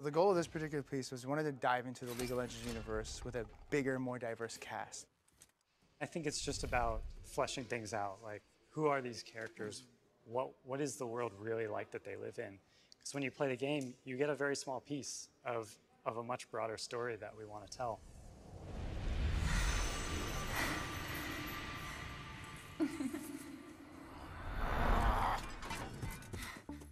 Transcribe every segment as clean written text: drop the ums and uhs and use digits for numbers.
The goal of this particular piece was we wanted to dive into the League of Legends universe with a bigger, more diverse cast. I think it's just about fleshing things out. Like, who are these characters? What is the world really like that they live in? Because when you play the game, you get a very small piece of a much broader story that we want to tell.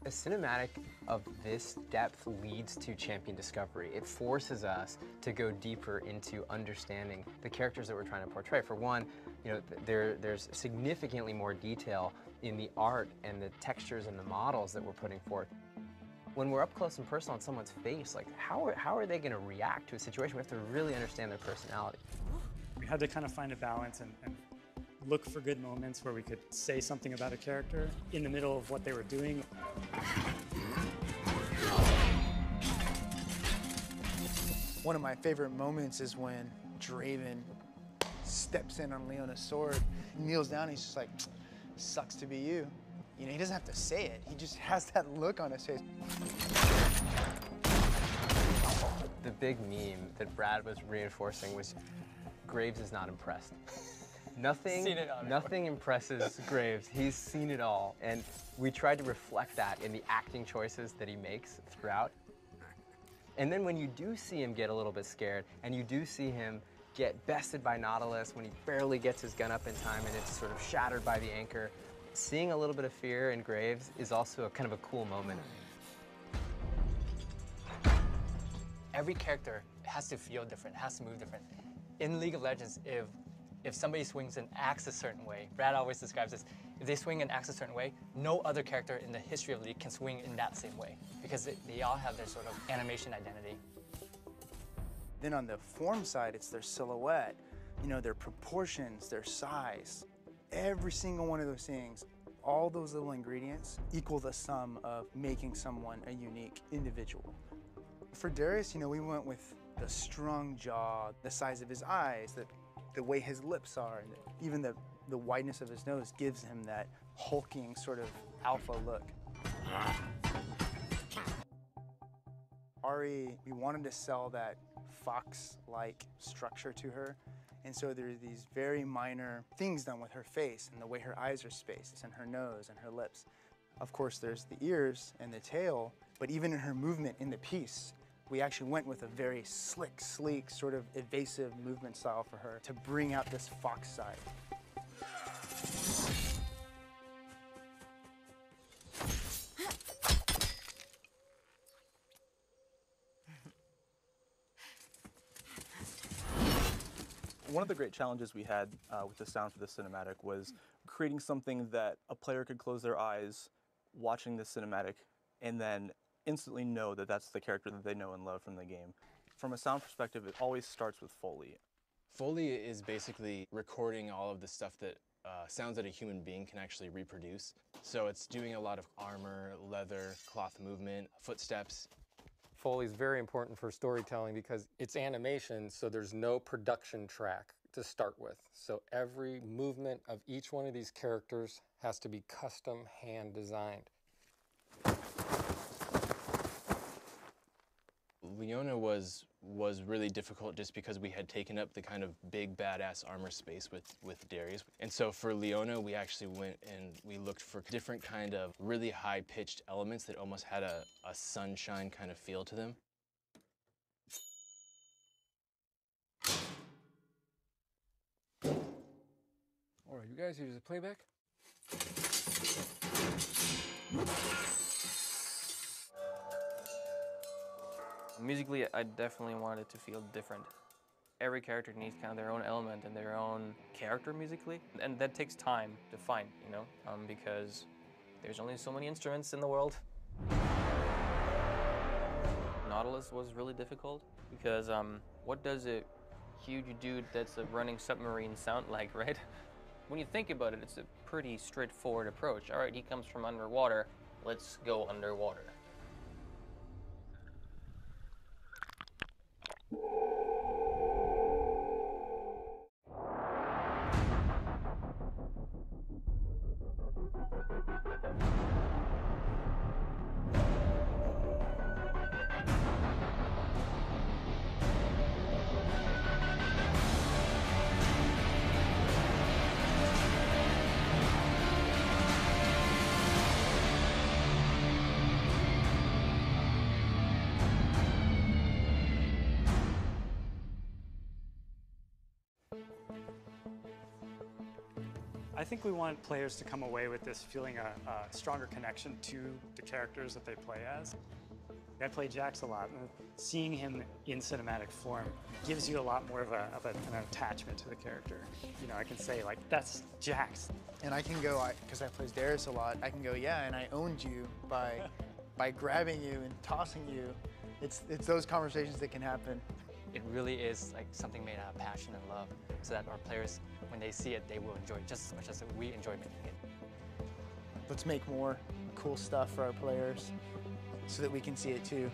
A cinematic of this depth leads to champion discovery. It forces us to go deeper into understanding the characters that we're trying to portray. For one, you know, there's significantly more detail in the art and the textures and the models that we're putting forth. When we're up close and personal on someone's face, like how are they going to react to a situation? We have to really understand their personality. We had to kind of find a balance and look for good moments where we could say something about a character in the middle of what they were doing. One of my favorite moments is when Draven steps in on Leona's sword, kneels down, and he's just like, sucks to be you. You know, he doesn't have to say it, he just has that look on his face. The big meme that Brad was reinforcing was Graves is not impressed. Nothing impresses Graves. He's seen it all. And we tried to reflect that in the acting choices that he makes throughout. And then when you do see him get a little bit scared, and you do see him get bested by Nautilus when he barely gets his gun up in time and it's sort of shattered by the anchor, seeing a little bit of fear in Graves is also kind of a cool moment. Every character has to feel different, has to move different. In League of Legends, if somebody swings an axe a certain way, Brad always describes this, if they swing an axe a certain way, no other character in the history of the League can swing in that same way, because they all have their sort of animation identity. Then on the form side, it's their silhouette, you know, their proportions, their size. Every single one of those things, all those little ingredients equal the sum of making someone a unique individual. For Darius, you know, we went with the strong jaw, the size of his eyes, the way his lips are, and even the wideness of his nose gives him that hulking sort of alpha look. Ari, we wanted to sell that fox-like structure to her, and so there's these very minor things done with her face and the way her eyes are spaced and her nose and her lips. Of course, there's the ears and the tail, but even in her movement in the piece, we actually went with a very slick, sleek, sort of evasive movement style for her to bring out this fox side. One of the great challenges we had with the sound for the cinematic was creating something that a player could close their eyes watching the cinematic and then instantly know that that's the character that they know and love from the game. From a sound perspective, it always starts with Foley. Foley is basically recording all of the stuff that sounds that a human being can actually reproduce. So it's doing a lot of armor, leather, cloth movement, footsteps. Foley is very important for storytelling because it's animation, so there's no production track to start with. So every movement of each one of these characters has to be custom hand designed. Leona was really difficult just because we had taken up the kind of big badass armor space with Darius. And so for Leona, we actually went and we looked for different kind of really high-pitched elements that almost had a sunshine kind of feel to them. All right, you guys use the playback? Musically, I definitely wanted it to feel different. Every character needs kind of their own element and their own character musically, and that takes time to find, you know, because there's only so many instruments in the world. Nautilus was really difficult because what does a huge dude that's a running submarine sound like, right? When you think about it, it's a pretty straightforward approach. All right, he comes from underwater, let's go underwater. I think we want players to come away with this feeling a stronger connection to the characters that they play as. I play Jax a lot, and seeing him in cinematic form gives you a lot more of an attachment to the character. You know, I can say, like, that's Jax. And I can go, because I play Darius a lot, I can go, yeah, and I owned you by grabbing you and tossing you. It's those conversations that can happen. It really is like something made out of passion and love, so that our players, when they see it, they will enjoy it just as much as we enjoy making it. Let's make more cool stuff for our players so that we can see it too.